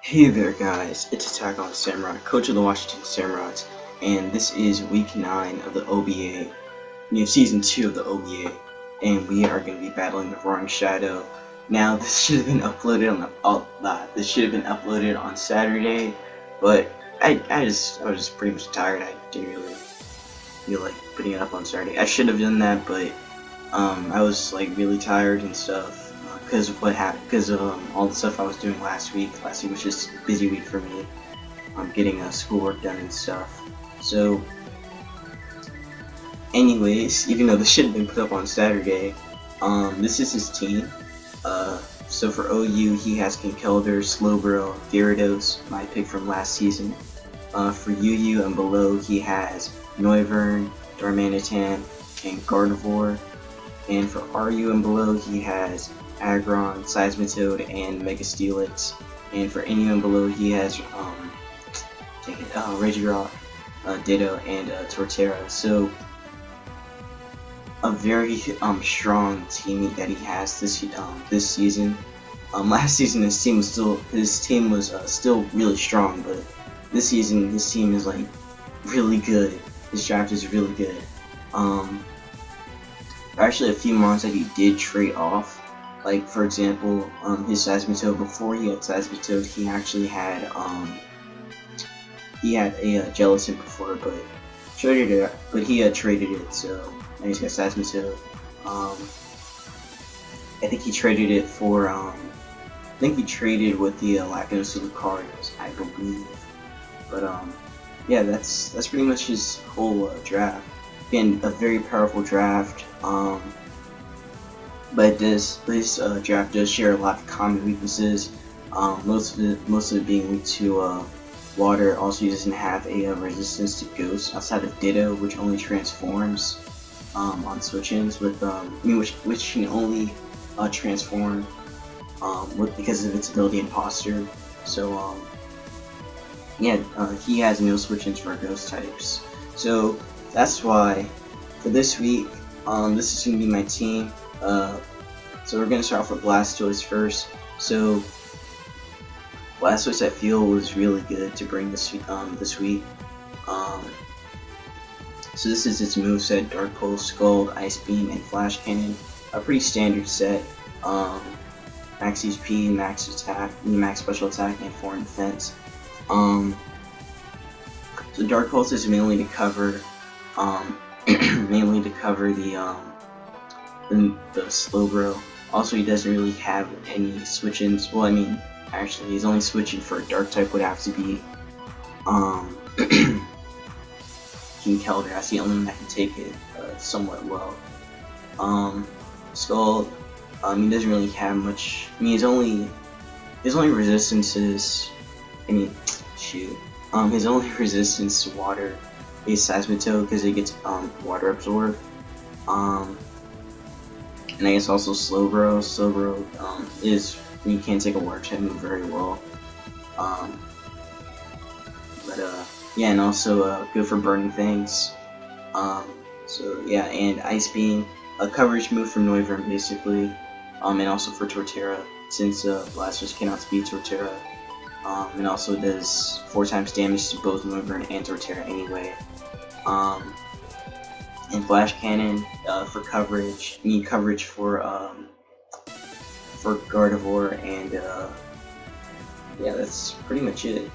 Hey there guys, it's Attack on Samurai, coach of the Washington Samurais, and this is week 9 of the OBA, season 2 of the OBA, and we are going to be battling the Roaring Shadow. Now this should have been uploaded on Saturday, but I was just pretty much tired. I didn't really feel like putting it up on Saturday. I should have done that, but I was like really tired and stuff. Because of what happened, because of all the stuff I was doing last week. Last week was just a busy week for me. Getting schoolwork done and stuff. So, anyways, even though this should have been put up on Saturday, this is his team. So for OU, he has Kinkelder, Slowbro, Gyarados, my pick from last season. For UU and below, he has Noivern, Darmanitan, and Gardevoir. And for RU and below, he has Aggron, Seismitoad, and Mega Steelix. And for NU and below, he has Regirock, Ditto, and Torterra. So a very strong team that he has this season. Last season his team was still really strong, but this season his team is like really good. His draft is really good. Actually, a few months that he did trade off. Like for example, his Seismitoad, before he had Seismitoad, he actually had a Gelatin before, but he had traded it, so now he's got Seismitoad. I think he traded it for I think he traded with the Lacnos Lucario's, I believe. But yeah, that's pretty much his whole draft. Again, a very powerful draft. But this draft does share a lot of common weaknesses. Most of it being weak to water. Also, he doesn't have a resistance to Ghost outside of Ditto, which only transforms on switch-ins with which can only transform because of its ability Imposter. So yeah, he has no switch-ins for Ghost types. So that's why for this week, this is going to be my team. So we're going to start off with Blastoise first. So Blastoise I feel was really good to bring this week. So this is its moveset: Dark Pulse, Scald, Ice Beam, and Flash Cannon. A pretty standard set. Max HP, max attack, max special attack, and foreign defense. So Dark Pulse is mainly to cover the Slowbro. Also, he doesn't really have any switch-ins. Well, I mean, actually, his only switch-in for a Dark type would have to be Kinkelder. That's the only one that can take it somewhat well. Scald, he doesn't really have much. I mean, his only resistance his only resistance to water is Seismitoad because it gets water absorbed. And I guess also Slowbro. Slowbro is, you can't take a water type move very well. Yeah, and also good for burning things. So yeah, and Ice Beam, a coverage move from Noivern basically, and also for Torterra, since Blastoise cannot speed Torterra. And also does 4 times damage to both Noivern and Torterra anyway. And Flash Cannon for coverage. I mean coverage for Gardevoir, and yeah, that's pretty much it.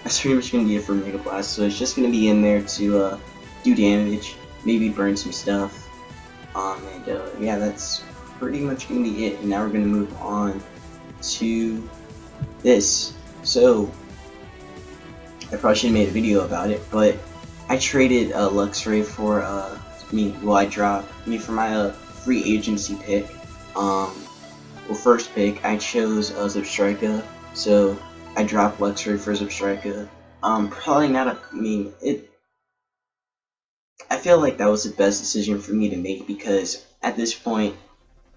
That's pretty much gonna be it for Mega Blast. So it's just gonna be in there to do damage, maybe burn some stuff. And yeah, that's pretty much gonna be it. And now we're gonna move on to this. So I probably should have made a video about it, but I traded Luxray for for my free agency pick. First pick I chose Zebstrika, so I dropped Luxray for Zebstrika. Probably not I feel like that was the best decision for me to make, because at this point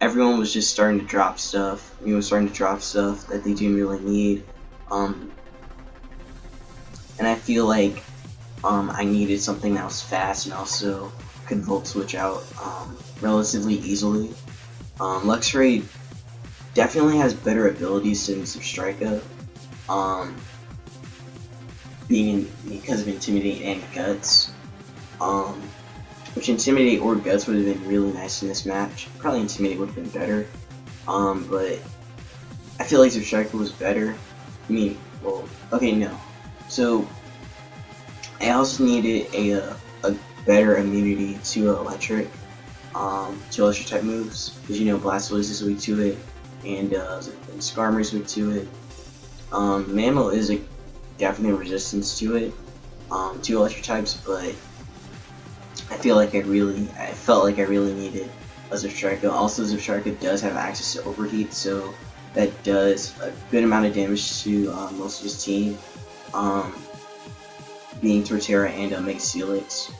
everyone was just starting to drop stuff. That they didn't really need. And I feel like I needed something that was fast and also could Volt Switch out relatively easily. Luxray definitely has better abilities than Zebstrika, because of Intimidate and Guts. Which Intimidate or Guts would have been really nice in this match. Probably Intimidate would have been better. But I feel like Zerstriker was better. I mean, well, okay, no. So I also needed a better immunity to electric type moves, because you know Blastoise is weak to it, and Skarmory is weak to it. Mammal is definitely resistance to it, to electric types, but I felt like I really needed a Zerstriker. Also, Zerstriker does have access to Overheat, so that does a good amount of damage to most of his team, being Torterra and Mega Steelix.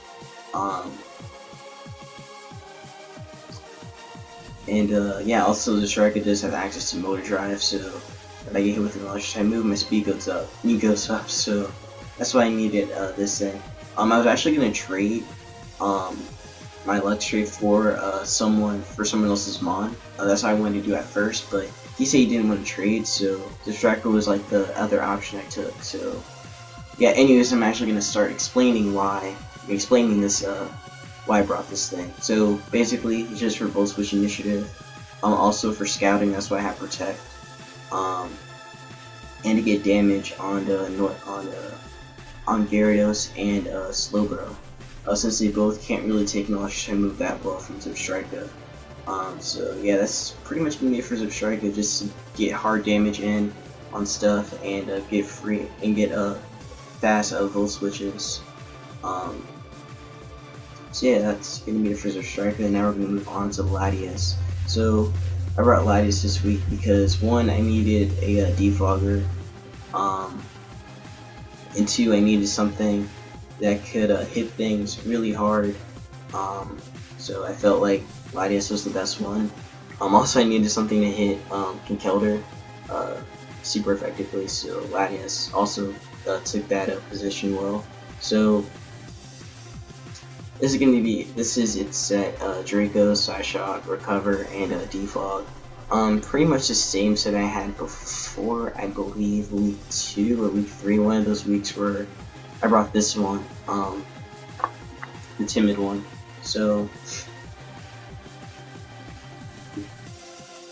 Yeah, also Zerstriker does have access to Motor Drive, so if I get hit with an electric type move, my speed goes up, so that's why I needed this thing. I was actually gonna trade my electric for someone else's Mon. That's what I wanted to do at first, but he said he didn't want to trade, so Zerstriker was like the other option I took. So yeah, anyways, I'm actually gonna start explaining this why I brought this thing. So basically, it's just for Volt Switch initiative. Also for scouting, that's why I have Protect. And to get damage on Gyarados and Slowbro. Since they both can't really take an electric move that well from Zerstriker. So yeah, that's pretty much gonna be it for Zerstriker, just to get hard damage in on stuff and get fast Volt Switches. So yeah, that's gonna be it for Zerstriker, and now we're gonna move on to Latias. So I brought Latias this week because one, I needed a defogger, and two, I needed something that could hit things really hard. So I felt like Latias was the best one. Also, I needed something to hit Conkeldurr super effectively, so Latias also took that position well. So this is its set: Draco, Psyshock, Recover, and Defog. Pretty much the same set I had before, I believe week 2 or week 3, one of those weeks where I brought this one, the timid one. So,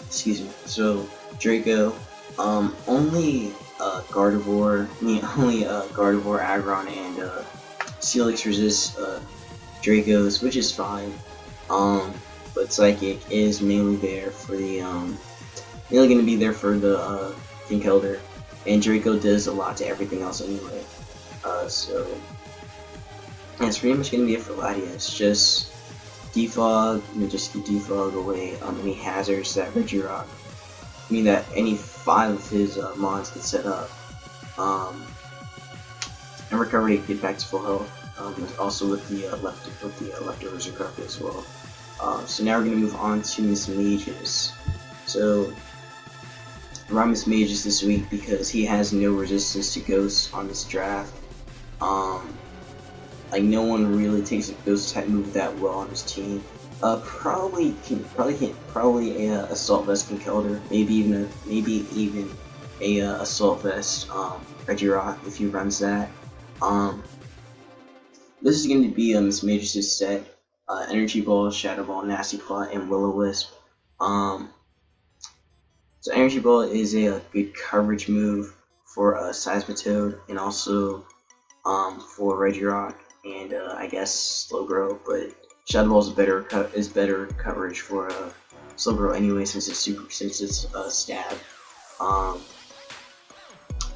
excuse me. So Draco, only Gardevoir, Aggron, and Steelix resist Dracos, which is fine. But Psychic is mainly there for the mainly gonna be there for the Conkeldurr, and Draco does a lot to everything else anyway. So that's pretty much gonna be it for Latias. Just defog, just defog away any hazards that Regirock, that any 5 of his mons could set up, and Recover to get back to full health. Also with the leftovers recovery as well. So now we're gonna move on to Miss Magus. So I brought Miss Magus this week because he has no resistance to ghosts on this draft. Like no one really takes a ghost type move that well on his team. Probably a Assault Vest Conkeldurr, maybe even a Assault Vest Regirock if he runs that. This is going to be Miss Magus' set: Energy Ball, Shadow Ball, Nasty Plot, and Will-O-Wisp. So Energy Ball is a good coverage move for Seismitoad, and also for Regirock, and I guess Slowbro, but Shadow Ball is better coverage for Slowbro anyway, since it's stab.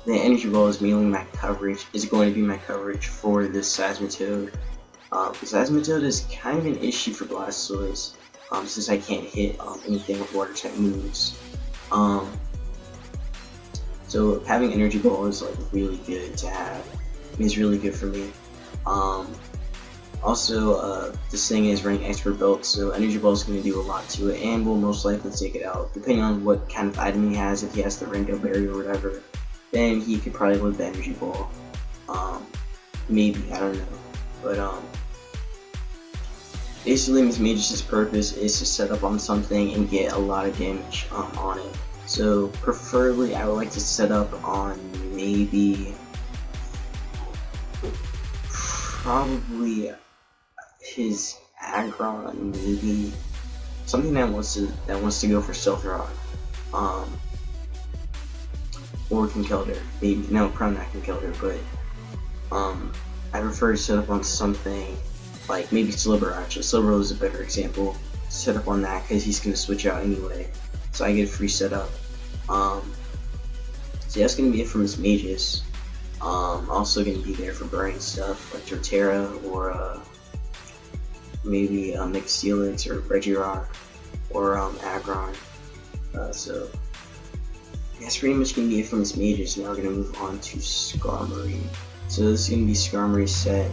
The Energy Ball is mainly my coverage. Is going to be my coverage for this Seismitoad. Seismitoad is kind of an issue for Blastoise, since I can't hit anything with water type moves. So having Energy Ball is like really good to have. It's really good for me. Also, this thing is running Expert Belt, so Energy Ball is going to do a lot to it, and will most likely take it out, depending on what kind of item he has. If he has the Rainbow Berry or whatever, then he could probably live the Energy Ball. Maybe, I don't know. But basically Miss Magus' purpose is to set up on something and get a lot of damage on it. So preferably I would like to set up on maybe probably his Aggron, maybe something that wants to go for Stealth Rock, or Conkeldurr. Maybe no, probably not Conkeldurr, but I prefer to set up on something like maybe Slowbro. Actually, Slowbro is a better example. Set up on that because he's gonna switch out anyway, so I get a free setup. So that's gonna be it from his mages. Also gonna be there for burning stuff like Torterra or maybe Mixelix or Regirock or Aggron. So that's pretty much gonna be it from his mages. Now we're gonna move on to Skarmory. So this is gonna be Skarmory's set,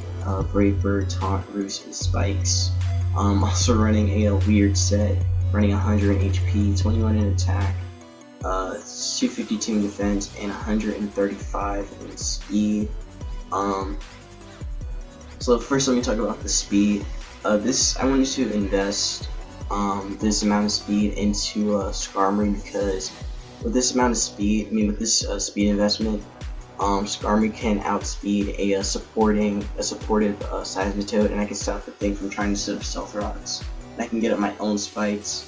Brave Bird, Taunt, Roost, and Spikes. Also running a weird set, running 100 HP, 21 in attack, 252 in defense, and 135 in speed. So first let me talk about the speed. I wanted to invest this amount of speed into Skarmory because with this amount of speed, with this speed investment, Skarmory can outspeed a supportive Seismitoad, and I can stop the thing from trying to set up Stealth Rocks. And I can get up my own spikes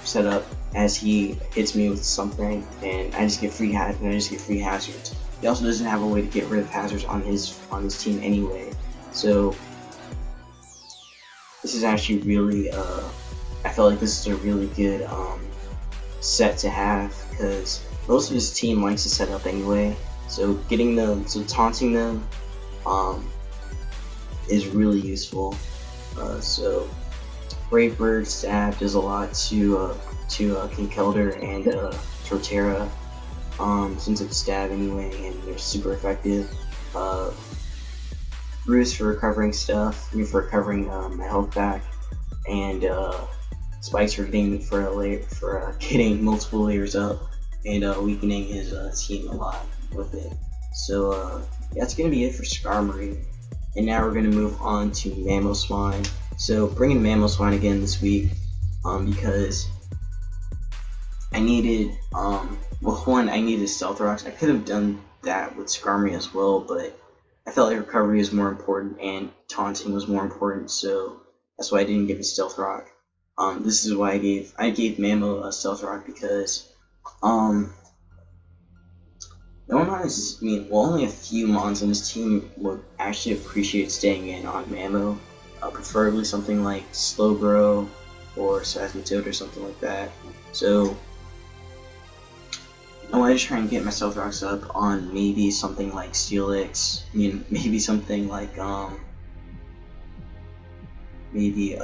set up as he hits me with something, and I just get free hazards. He also doesn't have a way to get rid of hazards on his team anyway. So this is actually really I feel like this is a really good set to have because most of his team likes to set up anyway. So taunting them is really useful. So Brave Bird Stab does a lot to Conkeldurr and Torterra, since it's stab anyway, and they're super effective. Roost for recovering stuff, for recovering my health back, and Spikes for getting multiple layers up and weakening his team a lot with it. So that's gonna be it for Skarmory. And now we're gonna move on to Mamoswine. So bringing Mamoswine again this week because I needed I needed Stealth Rocks. I could have done that with Skarmory as well, but I felt like recovery is more important and taunting was more important, so that's why I didn't give it Stealth Rock. This is why I gave Mamo a Stealth Rock because only a few mons on his team would actually appreciate staying in on Mamo, preferably something like Slowbro or Seismitoad or something like that. So I wanted to try and get my Stealth Rocks up on maybe something like Steelix, maybe something like maybe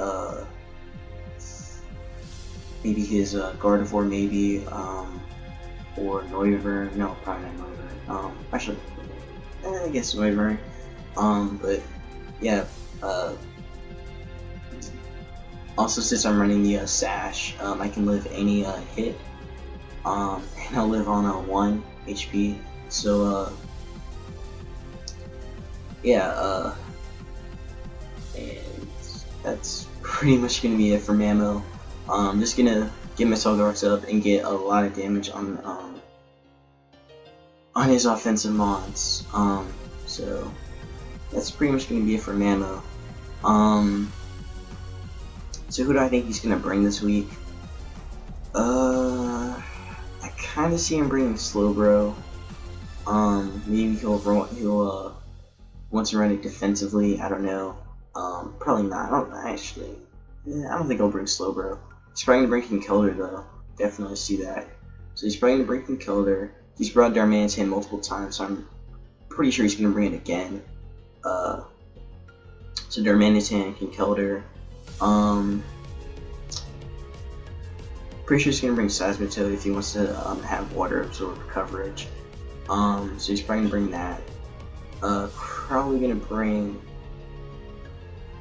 his Gardevoir, maybe or Noivern. No, probably not Noivern. Actually, I guess Noivern. But yeah. Also, since I'm running the Sash, I can live any hit. And I'll live on 1 HP. So yeah. And that's pretty much gonna be it for Mamo. I'm just gonna get my Stealth Rocks up and get a lot of damage on his offensive mons. So that's pretty much gonna be it for Mamo. So who do I think he's gonna bring this week? I kind of see him bringing Slowbro. Maybe he'll want to run it defensively. I don't know. Probably not. I don't know, actually. I don't think he'll bring Slowbro. He's probably gonna bring Conkeldurr though. Definitely see that. So he's probably gonna bring Conkeldurr. He's brought Darmanitan multiple times, so I'm pretty sure he's gonna bring it again. So Darmanitan and Conkeldurr. Pretty sure he's gonna bring Seismitoad if he wants to have water absorb coverage. So he's probably gonna bring that. Probably gonna bring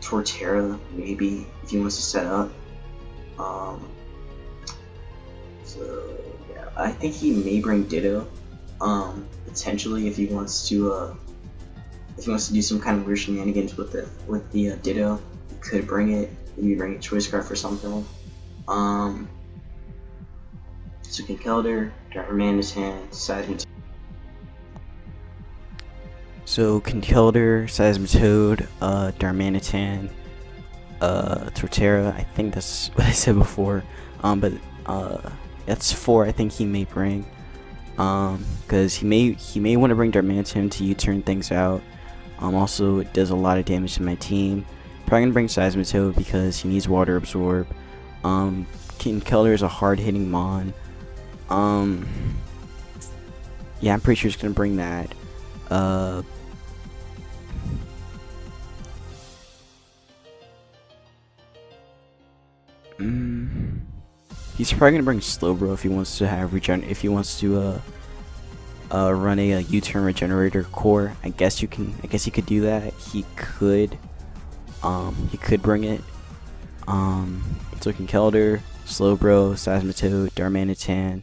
Torterra maybe if he wants to set up. So yeah, I think he may bring Ditto. Potentially if he wants to do some kind of weird shenanigans with the Ditto, he could bring it. Maybe bring a Choice Scarf or something. So Kinkeldor, Darmanitan, Seismitoad. So Kinkeldor, Seismitoad, Darmanitan, Torterra. I think that's what I said before. But that's 4 I think he may bring. Because he may want to bring Darmanitan to U-turn things out. Also it does a lot of damage to my team. Probably gonna bring Seismitoad because he needs Water Absorb. Kinkeldor is a hard-hitting Mon. Yeah, I'm pretty sure he's gonna bring that. He's probably gonna bring Slowbro if he wants to have if he wants to run a U-turn regenerator core. I guess he could do that. He could bring it. So Kinkeldor, Slowbro, Seismitoad, Darmanitan.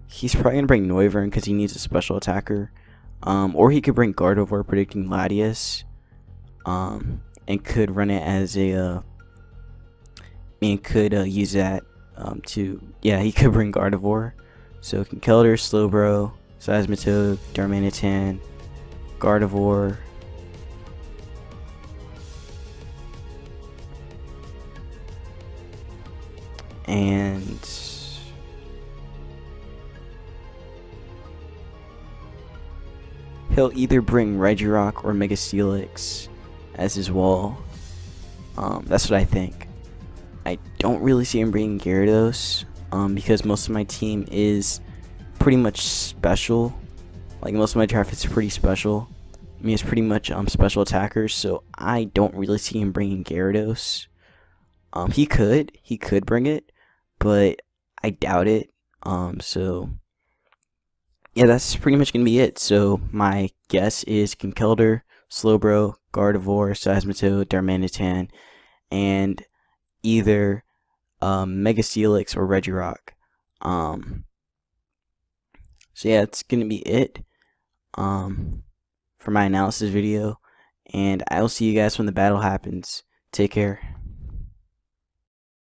He's probably gonna bring Noivern because he needs a special attacker. Or he could bring Gardevoir, predicting Latias. And could run it as a could use that he could bring Gardevoir. So Kinkeldor, Slowbro, Seismitoad, Darmanitan, Gardevoir, and he'll either bring Regirock or Mega Steelix as his wall. That's what I think. I don't really see him bringing Gyarados, because most of my team is pretty much special. Like, most of my draft is pretty special. I mean, it's pretty much special attackers, so I don't really see him bringing Gyarados. He could bring it, but I doubt it. So yeah, that's pretty much gonna be it. So my guess is Kinkeldor, Slowbro, Gardevoir, Seismitoad, Darmanitan, and either Mega Steelix or Regirock. So yeah, that's gonna be it for my analysis video, and I'll see you guys when the battle happens. Take care.